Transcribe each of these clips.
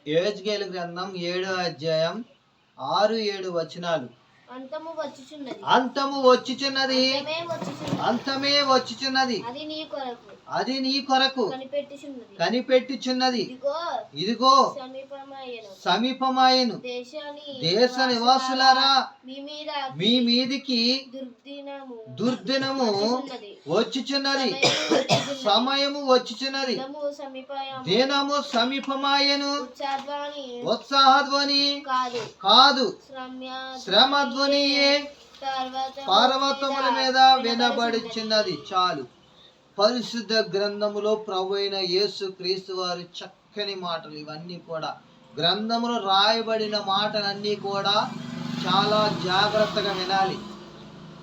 యెహెజ్కేలు గ్రంథం 7వ అధ్యాయం 6-7 వచనాలు. అంతము వచ్చుచున్నది, అంతమే వచ్చుచున్నది, అది నీ కొరకు కనిపెట్టుచున్నది. ఇదిగో సమీపమాయెను. దేశ నివాసులారా, మీ మీదికి దుర్దినము వచ్చుచున్నది, సమయము వచ్చుచున్నది, దినము సమీపమాయెను. ఉత్సాహధ్వని కాదు, శ్రమధ్వనియే పర్వతముల మీద వినబడుచున్నది. చాలు. పరిశుద్ధ గ్రంథములో ప్రభు అయిన యేసు క్రీస్తు వారి చక్కని మాటలు ఇవన్నీ కూడా. గ్రంథములో రాయబడిన మాటలన్నీ కూడా చాలా జాగ్రత్తగా వినాలి.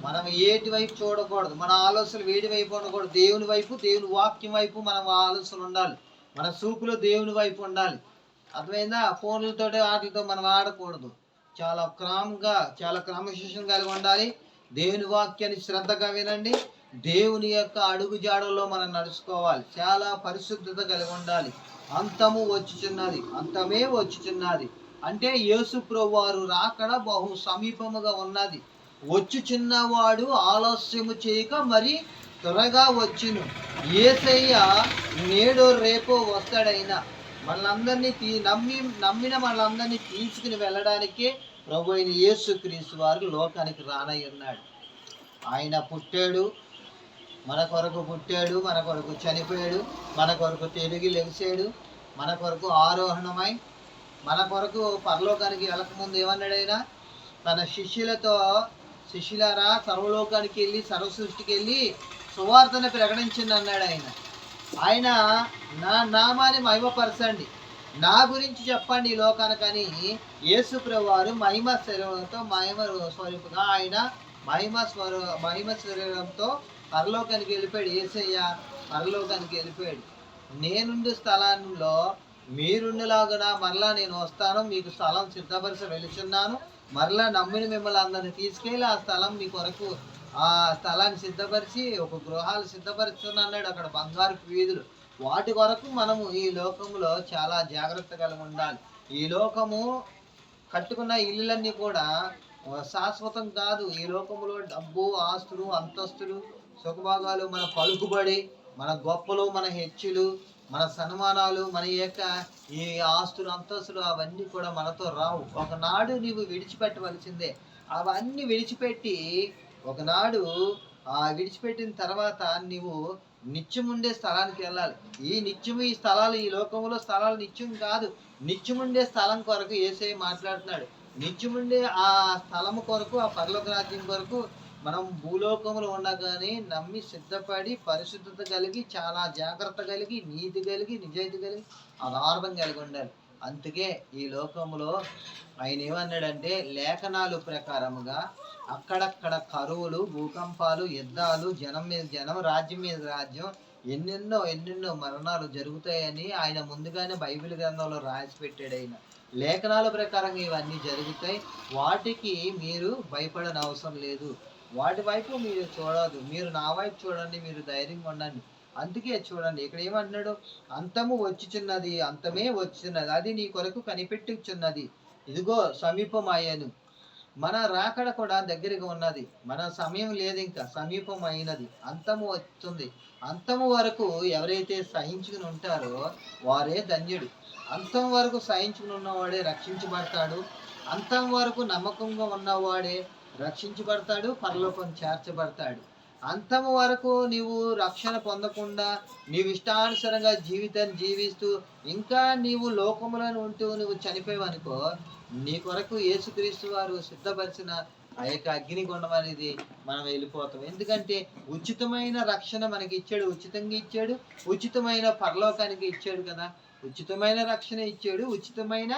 మనం ఏటి వైపు చూడకూడదు, మన ఆలోచనలు వేడి వైపు ఉండకూడదు. దేవుని వైపు, దేవుని వాక్యం వైపు మనం ఆలోచనలు ఉండాలి. మన చూపులో దేవుని వైపు ఉండాలి. అర్థమైందా? ఫోన్లతో వాటితో మనం ఆడకూడదు. చాలా చాలా క్రమశిక్షణ కలిగి ఉండాలి. దేవుని వాక్యాన్ని శ్రద్ధగా వినండి. దేవుని యొక్క అడుగు జాడల్లో మనం నడుచుకోవాలి. చాలా పరిశుద్ధత కలిగి ఉండాలి. అంతమే వచ్చుచున్నది అంటే యేసు ప్రభువు వారు రాకడ బహు సమీపముగా ఉన్నది. వచ్చుచున్నవాడు ఆలస్యము చేయక మరి త్వరగా వచ్చును. యేసయ్య నేడో రేపో వస్తాడైనా మనలందరినీ నమ్మిన మనలందరినీ తీసుకుని వెళ్ళడానికే ప్రభు అయిన యేసు క్రీస్తు వారు లోకానికి రానయ్యున్నాడు. ఆయన పుట్టాడు, మన కొరకు పుట్టాడు, మన కొరకు చనిపోయాడు, మన కొరకు తిరిగి లెగిసాడు, మన కొరకు ఆరోహణమై మన కొరకు పరలోకానికి వెళ్ళకముందు ఏమన్నాడైనా తన శిష్యులారా సర్వలోకానికి వెళ్ళి సర్వ సృష్టికి వెళ్ళి సువార్తను ప్రకటించండి అన్నాడు. ఆయన నా నామాన్ని మహిమపరచండి, నా గురించి చెప్పండి ఈ లోకానికని యేసు ప్రభు వారు మహిమ శరీరంతో మహిమ స్వరూపుగా ఆయన మహిమ శరీరంతో పరలోకానికి వెళ్ళిపోయాడు. యేసయ్య పరలోకానికి వెళ్ళిపోయాడు. నేనుండే స్థలంలో మీరుండేలాగా మరలా నేను వస్తాను, మీకు స్థలం సిద్ధపరిచి వెళుచున్నాను. మరలా నమ్మిన మిమ్మల్ని అందరినీ తీసుకెళ్ళి ఆ స్థలం మీ కొరకు ఆ స్థలాన్ని సిద్ధపరిచి ఒక గృహాలు సిద్ధపరుచున్నాడు. అక్కడ బంగారు వీధులు. వాటి కొరకు మనము ఈ లోకంలో చాలా జాగ్రత్త కలిగి ఉండాలి. ఈ లోకము కట్టుకున్న ఇల్లులన్నీ కూడా శాశ్వతం కాదు. ఈ లోకములో డబ్బు, ఆస్తులు, అంతస్తులు, సుఖభాగాలు, మన పలుకుబడి, మన గొప్పలు, మన హెచ్చులు, మన సన్మానాలు, మన యొక్క ఈ ఆస్తులు, అంతస్తులు అవన్నీ కూడా మనతో రావు. ఒకనాడు నీవు విడిచిపెట్టవలసిందే. అవన్నీ విడిచిపెట్టి ఒకనాడు విడిచిపెట్టిన తర్వాత నీవు నిత్యముండే స్థలానికి వెళ్ళాలి. ఈ స్థలాలు, ఈ లోకంలో స్థలాలు నిత్యం కాదు. నిత్యముండే స్థలం కొరకు యేసయ్య మాట్లాడుతున్నాడు. నిత్యముండే ఆ స్థలము కొరకు, ఆ పరలోక రాజ్యం కొరకు మనం భూలోకంలో ఉండగానే నమ్మి సిద్ధపడి పరిశుద్ధత కలిగి చాలా జాగ్రత్త కలిగి నీతి కలిగి నిజాయితీ కలిగి ఆధారం కలిగి ఉండాలి. అందుకే ఈ లోకంలో ఆయన ఏమన్నాడంటే లేఖనాలు ప్రకారముగా అక్కడక్కడ కరువులు, భూకంపాలు, యుద్ధాలు, జనం మీద జనం, రాజ్యం మీద రాజ్యం, ఎన్నెన్నో మరణాలు జరుగుతాయని ఆయన ముందుగానే బైబిల్ గ్రంథంలో రాసి పెట్టాడు. ఆయన లేఖనాల ప్రకారంగా ఇవన్నీ జరుగుతాయి. వాటికి మీరు భయపడని అవసరం లేదు. వాటి వైపు మీరు చూడదు, మీరు నా వైపు చూడండి, మీరు ధైర్యంగా ఉండండి. అందుకే చూడండి ఇక్కడ ఏమంటున్నాడు, అంతమే వచ్చుచున్నది, అది నీ కొరకు కనిపెట్టుచున్నది, ఇదిగో సమీపమయ్యాను. మన రాకడ కూడా దగ్గరగా ఉన్నది. మన సమయం లేదు, ఇంకా సమీపం అయినది. అంతము వస్తుంది. అంతము వరకు ఎవరైతే సహించుకుని ఉంటారో వారే ధన్యుడు. అంతం వరకు సహించుకుని ఉన్నవాడే రక్షించబడతాడు. అంతం వరకు నమ్మకంగా ఉన్నవాడే రక్షించబడతాడు, పరలోకం చేర్చబడతాడు. అంతము వరకు నీవు రక్షణ పొందకుండా నీవు ఇష్టానుసారంగా జీవితాన్ని జీవిస్తూ ఇంకా నీవు లోకములో ఉంటూ నువ్వు చనిపోయావనుకో, నీ కొరకు యేసుక్రీస్తు వారు సిద్ధపరిచిన ఆ యొక్క అగ్నిగుండం అనేది మనం వెళ్ళిపోతాం. ఎందుకంటే ఉచితమైన రక్షణ మనకి ఇచ్చాడు, ఉచితంగా ఇచ్చాడు, ఉచితమైన పరలోకానికి ఇచ్చాడు కదా. ఉచితమైన రక్షణ ఇచ్చాడు, ఉచితమైన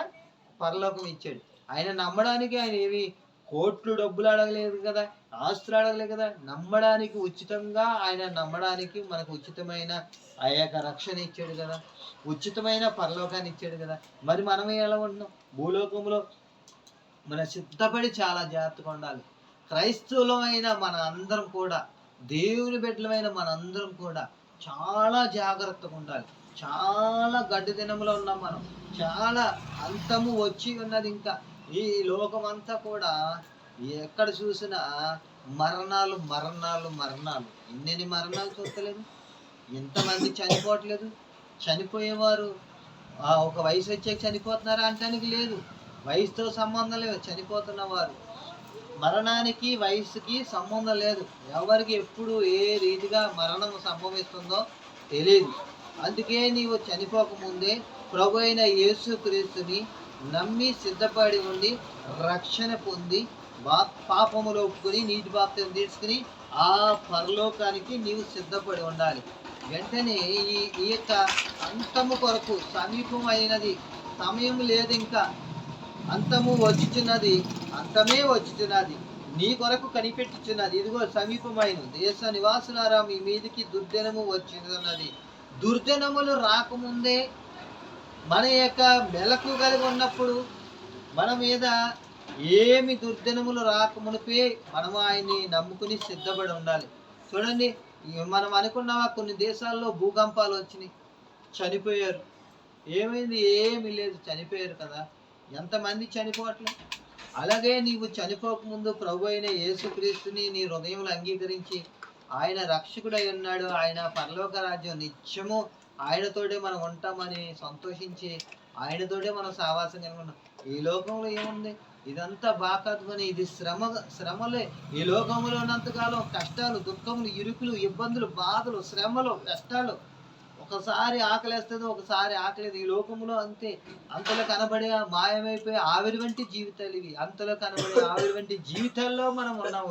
పరలోకం ఇచ్చాడు. ఆయన నమ్మడానికి ఆయన ఏవి కోట్లు డబ్బులు అడగలేదు కదా, ఆస్తులు అడగలేదు కదా. నమ్మడానికి ఉచితంగా, ఆయన నమ్మడానికి మనకు ఉచితమైన ఆ యొక్క రక్షణ ఇచ్చాడు కదా, ఉచితమైన పరలోకాన్ని ఇచ్చాడు కదా. మరి మనం ఎలా ఉంటున్నాం? భూలోకంలో మన సిద్ధపడి చాలా జాగ్రత్తగా ఉండాలి. క్రైస్తవులమైన మన అందరం కూడా, దేవుని బిడ్డలమైన మనందరం కూడా చాలా జాగ్రత్తగా ఉండాలి. చాలా గడ్డు దినములో ఉన్నాం మనం. చాలా అంతము వచ్చి ఉన్నది ఇంకా. ఈ లోకమంతా కూడా ఎక్కడ చూసినా మరణాలు, మరణాలు, మరణాలు. ఎన్నెన్ని మరణాలు చూస్తలేదు? ఎంతమంది చనిపోవట్లేదు? చనిపోయేవారు ఒక వయసు వచ్చాక చనిపోతున్నారా అంటానికి లేదు. వయసుతో సంబంధం లేదు. చనిపోతున్న వారు మరణానికి వయసుకి సంబంధం లేదు. ఎవరికి ఎప్పుడు ఏ రీతిగా మరణం సంభవిస్తుందో తెలియదు. అందుకే నీవు చనిపోకముందే ప్రభు అయిన యేసుక్రీస్తుని నమ్మి సిద్ధపడి ఉండి రక్షణ పొంది పాపములు ఒప్పుకొని నీటి బాప్తిసం తీసుకుని ఆ పరలోకానికి నీవు సిద్ధపడి ఉండాలి. వెంటనే ఈ యొక్క అంతము కొరకు సమీపమైనది. సమయం లేదు ఇంకా. అంతము వచ్చుచున్నది, అంతమే వచ్చుచున్నది, నీ కొరకు కనిపెట్టుచున్నది. ఇదిగో సమీపమైన దేశ నివాసులారా, మీ మీదికి దుర్దినము వచ్చుచున్నది. దుర్దినములు రాకముందే మన యొక్క మెలకు కలిగి ఉన్నప్పుడు మన మీద ఏమి దుర్దినములు రాకమునిపే మనము ఆయన్ని నమ్ముకుని సిద్ధపడి ఉండాలి. చూడండి, మనం అనుకున్నావా కొన్ని దేశాల్లో భూకంపాలు వచ్చినాయి, చనిపోయారు. ఏమైంది? ఏమీ లేదు, చనిపోయారు కదా. ఎంతమంది చనిపోవట్లేదు? అలాగే నీవు చనిపోకముందు ప్రభు అయిన యేసుక్రీస్తుని నీ హృదయంలో అంగీకరించి ఆయన రక్షకుడై ఉన్నాడు, ఆయన పరలోక రాజ్యం నిత్యము ఆయనతోటే మనం ఉంటామని సంతోషించి ఆయనతోటే మనం సావాసం కలిగి ఉన్నాం. ఈ లోకంలో ఏముంది? ఇదంతా బాకాత్మని, ఇది శ్రమలే. ఈ లోకంలో ఉన్నంతకాలం కష్టాలు, దుఃఖములు, ఇరుకులు, ఇబ్బందులు, బాధలు, శ్రమలు, కష్టాలు. ఒకసారి ఆకలేస్తుంది, ఒకసారి ఆకలేదు. ఈ లోకంలో అంతే. అంతలో కనబడే మాయమైపోయి ఆవిరి వంటి జీవితాలు ఇవి. అంతలో కనబడే ఆవిరి వంటి జీవితాల్లో మనం ఉన్నాము.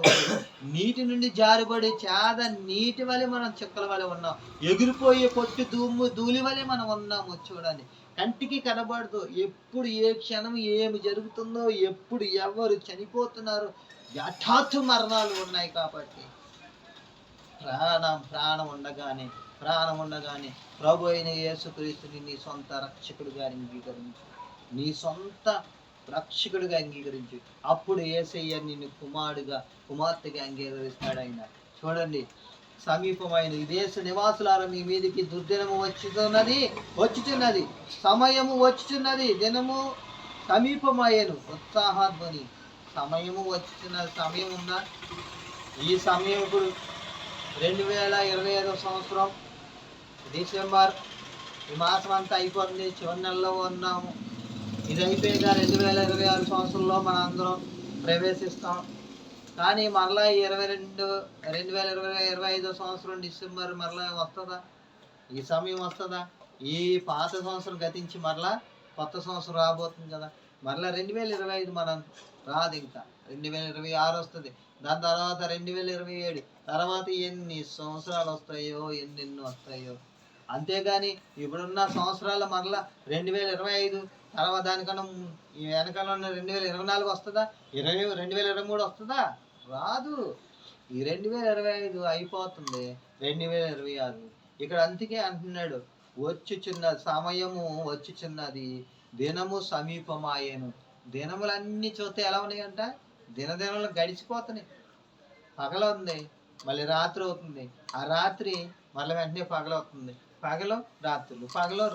నీటి నుండి జారుబడి చేద నీటి వలె మనం చుక్కల వలె ఉన్నాం. ఎగిరిపోయే పొట్టి ధూళి వలె మనం ఉన్నాము. చూడండి, కంటికి కనబడదు. ఎప్పుడు ఏ క్షణం ఏమి జరుగుతుందో, ఎప్పుడు ఎవరు చనిపోతున్నారో, హఠాత్తు మరణాలు ఉన్నాయి. కాబట్టి ప్రాణం ఉండగానే ప్రభు అయిన యేసుక్రీస్తుని నీ సొంత రక్షకుడిగా అంగీకరించు. నీ సొంత రక్షకుడిగా అంగీకరించు. అప్పుడు యేసయ్య నిన్ను కుమార్తెగా అంగీకరిస్తాడు ఆయన. చూడండి, సమీపమైన ఈ దేశ నివాసులారా, మీ మీదికి దుర్దినము వచ్చుచున్నది, సమయము వచ్చుచున్నది, దినము సమీపమయ్యను. ఉత్సాహాధ్వని. సమయము వచ్చుచున్నది. సమయం ఉందా? ఈ సమయం ఇప్పుడు 2025 సంవత్సరం డిసెంబర్. ఈ మాసం అంతా అయిపోతుంది, చివరి నెలలో ఉన్నాము. ఇది అయిపోయాక 2026 సంవత్సరంలో మనం అందరం ప్రవేశిస్తాం. కానీ మరలా 2025 సంవత్సరం డిసెంబర్ మరలా వస్తుందా? ఈ సమయం వస్తుందా? ఈ పాత సంవత్సరం గతించి మరలా కొత్త సంవత్సరం రాబోతుంది కదా. మరలా 2025 మనం రాదు, ఇంకా 2026 వస్తుంది. దాని తర్వాత 2027, తర్వాత ఎన్ని సంవత్సరాలు వస్తాయో, ఎన్నెన్నో వస్తాయో. అంతేగాని ఇప్పుడున్న సంవత్సరాలు మరలా 2025, తర్వాత దానికన్నా వెనకాల ఉన్న 2024 వస్తుందా? 2023 వస్తుందా? రాదు. ఈ 2025 అయిపోతుంది, 2026. ఇక్కడ అందుకే అంటున్నాడు, సమయము వచ్చుచున్నది, దినము సమీపమాయను. దినములన్నీ చూస్తే ఎలా ఉన్నాయంట? దినదినములు గడిచిపోతున్నాయి. పగలు ఉంది, మళ్ళీ రాత్రి అవుతుంది. ఆ రాత్రి మళ్ళీ వెంటనే పగలవుతుంది. పగలు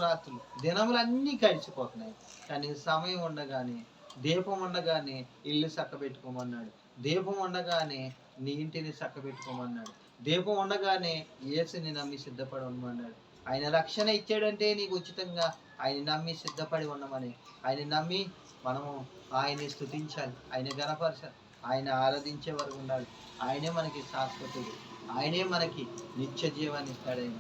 రాత్రులు, దినములన్నీ గడిచిపోతున్నాయి. కానీ సమయం ఉండగానే, దీపం ఉండగానే ఇల్లు చక్కబెట్టుకోమన్నాడు. దీపం ఉండగానే నీ ఇంటిని చక్కబెట్టుకోమన్నాడు. దీపం ఉండగానే యేసుని నమ్మి సిద్ధపడి ఉండమన్నాడు. ఆయన రక్షణ ఇచ్చాడంటే నీకు ఉచితంగా ఆయన నమ్మి సిద్ధపడి ఉండమని. ఆయన నమ్మి మనము ఆయన్ని స్తుతించాలి, ఆయన గణపరచాలి, ఆయన ఆరాధించే వరకు ఉండాలి. ఆయనే మనకి శాశ్వతుడు, ఆయనే మనకి నిత్య జీవాన్ని ఇస్తాడు. ఆయన